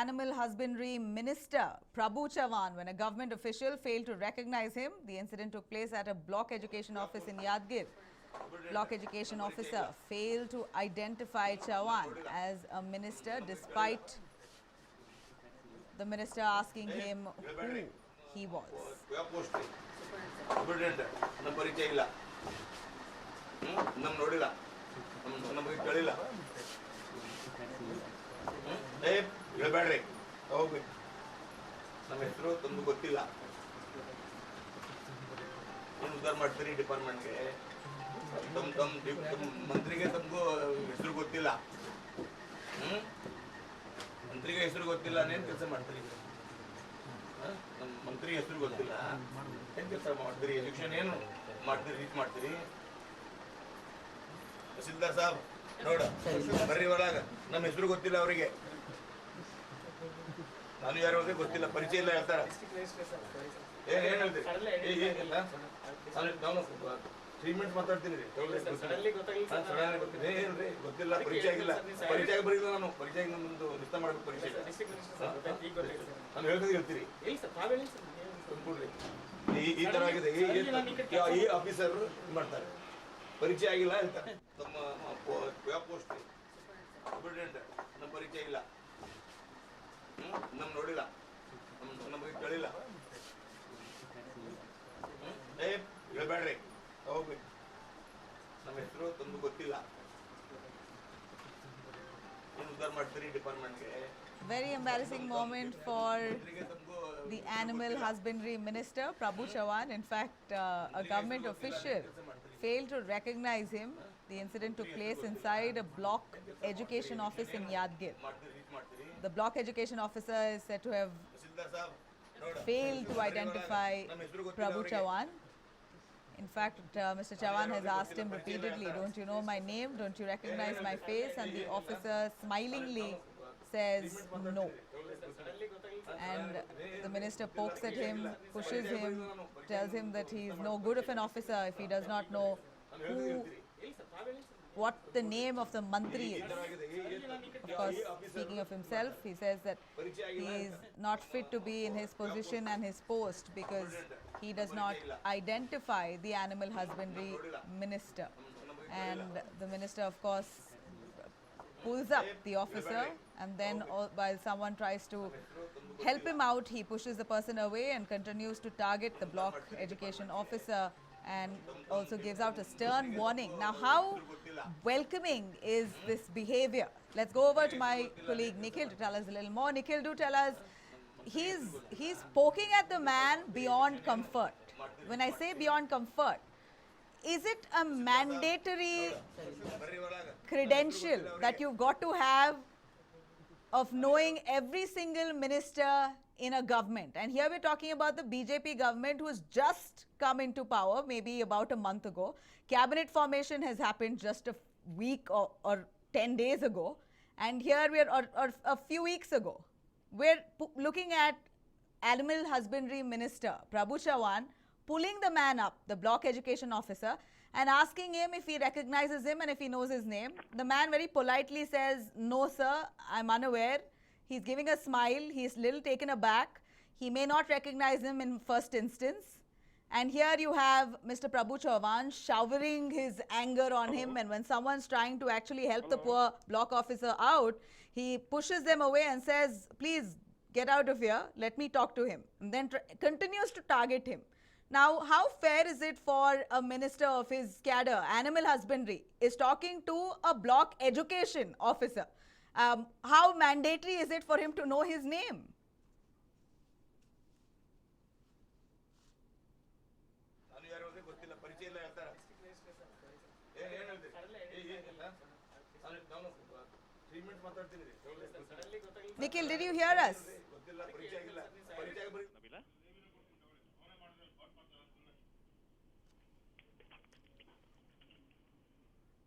Animal Husbandry Minister Prabhu Chavan when a government official failed to recognize him. The incident took place at a block education office in Yadgir. Block education officer failed to identify Chavan as a minister despite the minister asking him who he was. ಹೇಳ್ಬೇಡ್ರಿ ಹೋಗ್ಬೇಕು ನಮ್ಮ ಹೆಸರು ತಮ್ಗೆ ಗೊತ್ತಿಲ್ಲ ಏನು ಉದ್ಧಾರ ಮಾಡ್ತೀರಿ ಡಿಪಾರ್ಟ್ಮೆಂಟ್ಗೆ ತಮ್ಮ ಮಂತ್ರಿಗೆ ತಮಗೂ ಹೆಸರು ಗೊತ್ತಿಲ್ಲ ಮಂತ್ರಿಗೆ ಹೆಸರು ಗೊತ್ತಿಲ್ಲ ಏನ್ ಕೆಲಸ ಮಾಡ್ತೀರಿ ನಮ್ಮ ಮಂತ್ರಿಗೆ ಹೆಸರು ಗೊತ್ತಿಲ್ಲ ಏನ್ ಕೆಲಸ ಮಾಡ್ತೀರಿ ಎಜುಕೇಶನ್ ಏನು ಮಾಡ್ತೀರಿ ರೀಚ್ ಮಾಡ್ತೀರಿ ತಹಸೀಲ್ದಾರ್ ಸಾಬ್ ನೋಡ ಬರ್ರಿ ಒಳಗ ನಮ್ಮ ಹೆಸರು ಗೊತ್ತಿಲ್ಲ ಅವರಿಗೆ ನಾನು ಯಾರು ಹೋದ್ರೆ ಗೊತ್ತಿಲ್ಲ ಪರಿಚಯ ಇಲ್ಲ ಹೇಳ್ತಾರ ಏನ್ ಹೇಳ್ತೀರಿ ನಾನು 3 ಮಿನಿಟ್ಸ್ ಮಾತಾಡ್ತೀನಿ ಏನ್ರಿ ಗೊತ್ತಿಲ್ಲ ಪರಿಚಯ ಆಗಿಲ್ಲ ಪರಿಚಯ ಬರೀಲ್ಲ ನಾನು ಪರಿಚಯ ನಮ್ದು ನಿಶ್ಚಯ ಮಾಡ್ಬೇಕು ಪರಿಚಯ ನಾನು ಹೇಳ್ದಂಗೆ ಹೇಳ್ತೀರಿ ಈ ತರ ಆಗಿದೆ ಈ ಆಫೀಸರ್ ಮಾಡ್ತಾರೆ ಪರಿಚಯ ಆಗಿಲ್ಲ ಹೇಳ್ತಾರೆ ತಮ್ಮ ಪೋಸ್ಟ್ ನಮ್ಮ ಪರಿಚಯ ಇಲ್ಲ ನಮ್ ನೋಡಿಲ್ಲ ನಮಗೆ ಕೇಳಿಲ್ಲ ಹೇಳ್ಬೇಡ್ರಿ ಹೋಗ್ಬೇಕು ನಮ್ಮ ಹೆಸರು ತಮ್ಗೆ ಗೊತ್ತಿಲ್ಲ ಏನು ಉದ್ಧಾರ ಮಾಡ್ತೀರಿ ಡಿಪಾರ್ಟ್ಮೆಂಟ್ಗೆ. Very embarrassing moment for the Animal Husbandry Minister Prabhu Chavan. In fact, a government official failed to recognize him. The incident took place inside a block education office in Yadgir. The block education officer is said to have failed to identify Prabhu Chavan. In fact, Mr. Chavan has asked him repeatedly, don't you know my name? Don't you recognize my face? And the officer smilingly says no. And the minister pokes at him, pushes him, tells him that he is no good of an officer if he does not know what the name of the mantri is. Of course, speaking of himself, he says that he is not fit to be in his position and his post because he does not identify the animal husbandry minister. And the minister, of course, pulls up the officer, and then while someone tries to help him out, he pushes the person away and continues to target the block education officer and also gives out a stern warning. Now, how welcoming is this behavior? Let's go over to my colleague Nikhil to tell us a little more. Nikhil, do tell us, he's poking at the man beyond comfort. When I say beyond comfort, is it a mandatory credential that you've got to have of knowing every single minister in a government? And here we're talking about the BJP government who has just come into power, maybe about a month ago. Cabinet formation has happened just a week or 10 days ago. And here we're, or a few weeks ago, we're looking at Animal Husbandry Minister Prabhu Chavan pulling the man up, the block education officer, and asking him if he recognizes him and if he knows his name. The man very politely says, no sir, I'm unaware. He's giving a smile, he's a little taken aback. He may not recognize him in first instance. And here you have Mr. Prabhu Chavan showering his anger on him, and when someone's trying to actually help the poor block officer out, he pushes them away and says, please get out of here, let me talk to him. And then continues to target him. Now, how fair is it for a minister of his cadre, animal husbandry, is talking to a block education officer? How mandatory is it for him to know his name? Nikhil, did you hear us?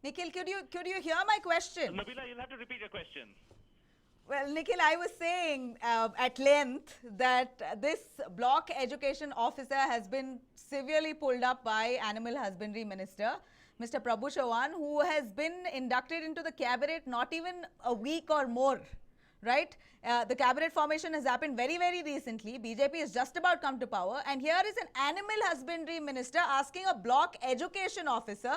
Nikhil, could you hear my question? Nabila, you'll have to repeat your question. Well, Nikhil, I was saying at length that this block education officer has been severely pulled up by Animal Husbandry Minister, Mr. Prabhu Chavan, who has been inducted into the cabinet not even a week or more. right? The cabinet formation has happened very, very recently. BJP has just about come to power. And here is an animal husbandry minister asking a block education officer,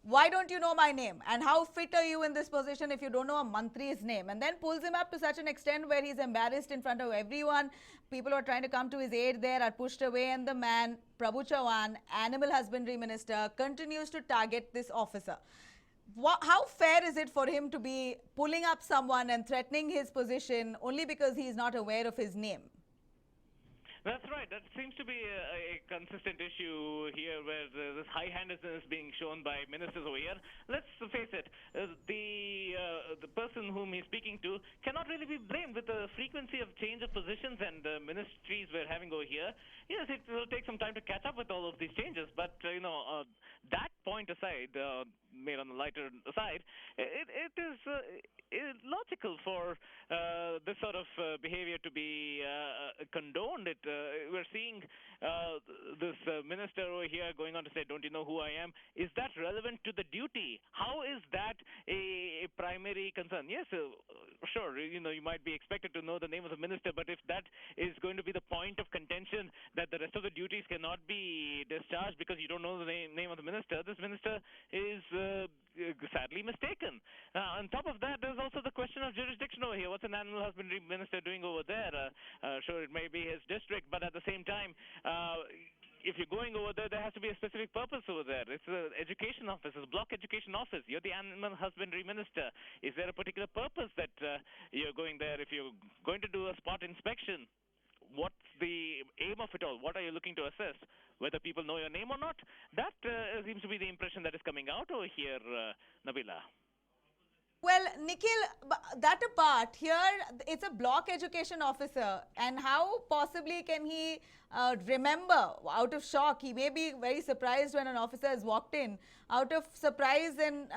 why don't you know my name? And how fit are you in this position if you don't know a mantri's name? And then pulls him up to such an extent where he's embarrassed in front of everyone. People who are trying to come to his aid there are pushed away. And the man, Prabhu Chavan, animal husbandry minister, continues to target this officer. How fair is it for him to be pulling up someone and threatening his position only because he is not aware of his name? That's right. That seems to be a consistent issue here where this high-handedness is being shown by ministers over here. Let's face it, the person whom he's speaking to cannot really be blamed with the frequency of change of positions and ministries we're having over here. Yes, it will take some time to catch up with all of these changes, but, that point aside, made on the lighter side, it is logical for this sort of behavior to be condoned. We're seeing this minister over here going on to say, don't you know who I am? Is that relevant to the duty? How is that a primary concern? Yes, sure, you might be expected to know the name of the minister, but if that is going to be the point of contention that the rest of the duties cannot be discharged because you don't know the name of the minister, this minister is sadly mistaken. On top of that, there's also the question of jurisdiction over here. What's an animal husbandry minister doing over there? Sure, it may be his district, but at the same time, if you're going over there, there has to be a specific purpose over there. It's an education office, it's a block education office. You're the animal husbandry minister. Is there a particular purpose that you're going there? If you're going to do a spot inspection, what's the aim of it all? What are you looking to assess? Whether people know your name or not? That seems to be the impression that is coming out over here, Nabila. Well, Nikhil, that apart, here it's a block education officer, and how possibly can he remember out of shock? He may be very surprised when an officer has walked in. Out of surprise and,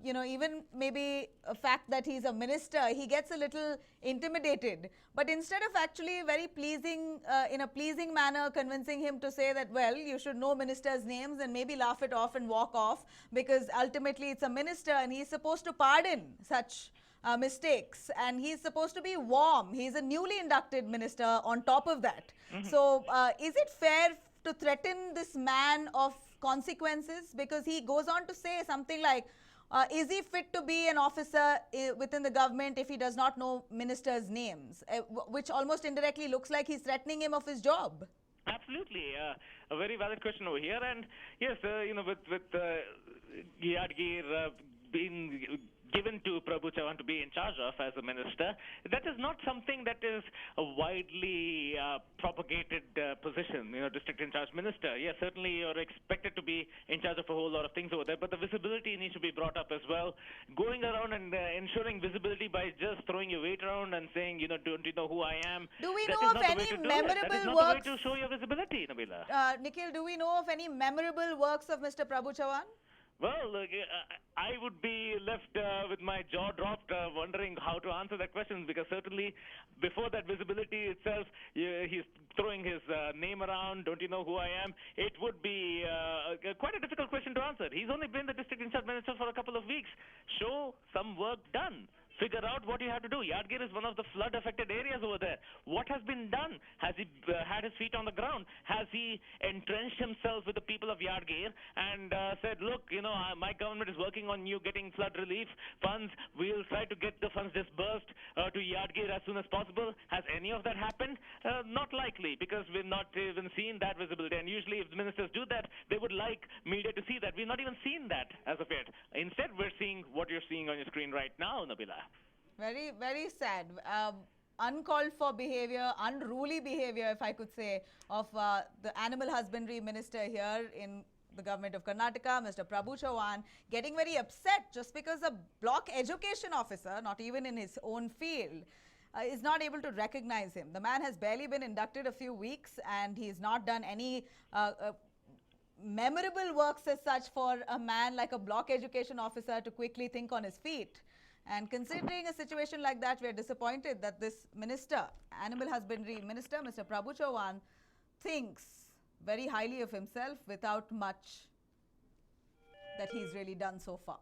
even maybe a fact that he's a minister, he gets a little intimidated. But instead of actually very pleasing, in a pleasing manner, convincing him to say that, well, you should know ministers' names and maybe laugh it off and walk off because ultimately it's a minister and he's supposed to pardon such mistakes and he's supposed to be warm. He's a newly inducted minister on top of that. So is it fair to threaten this man of consequences? Because he goes on to say something like, is he fit to be an officer within the government if he does not know ministers' names? Which almost indirectly looks like he's threatening him of his job. Absolutely. A very valid question over here. And yes, with Yadgir being given to Prabhu Chavan to be in charge of as a minister, that is not something that is a widely propagated position, district in charge minister. Yes, certainly you're expected to be in charge of a whole lot of things over there, but the visibility needs to be brought up as well. Going around and ensuring visibility by just throwing your weight around and saying, don't you know who I am? Do we know of any memorable works? That is not the way to show your visibility, Nabila. Nikhil, do we know of any memorable works of Mr. Prabhu Chavan? Well, I would be left with my jaw dropped, wondering how to answer that question, because certainly before that visibility itself, he's throwing his name around, don't you know who I am? It would be quite a difficult question to answer. He's only been the district in charge minister for a couple of weeks. Show some work done. Figure out what you have to do. Yadgir is one of the flood-affected areas over there. What has been done? Has he had his feet on the ground? Has he entrenched himself with the people of Yadgir and said, look, my government is working on you getting flood relief funds. We'll try to get the funds disbursed to Yadgir as soon as possible. Has any of that happened? Not likely, because we've not even seen that visibility. And usually if the ministers do that, they would like media to see that. We've not even seen that as of yet. Instead, we're seeing what you're seeing on your screen right now, Nabila. Very, very sad. Uncalled for behavior, unruly behavior, if I could say, of the animal husbandry minister here in the government of Karnataka, Mr. Prabhu Chavan, getting very upset just because a block education officer, not even in his own field, is not able to recognize him. The man has barely been inducted a few weeks and he's not done any memorable works as such for a man like a block education officer to quickly think on his feet. And considering a situation like that, we are disappointed that this minister, animal husbandry minister, Mr. Prabhu Chavan, thinks very highly of himself without much that he's really done so far.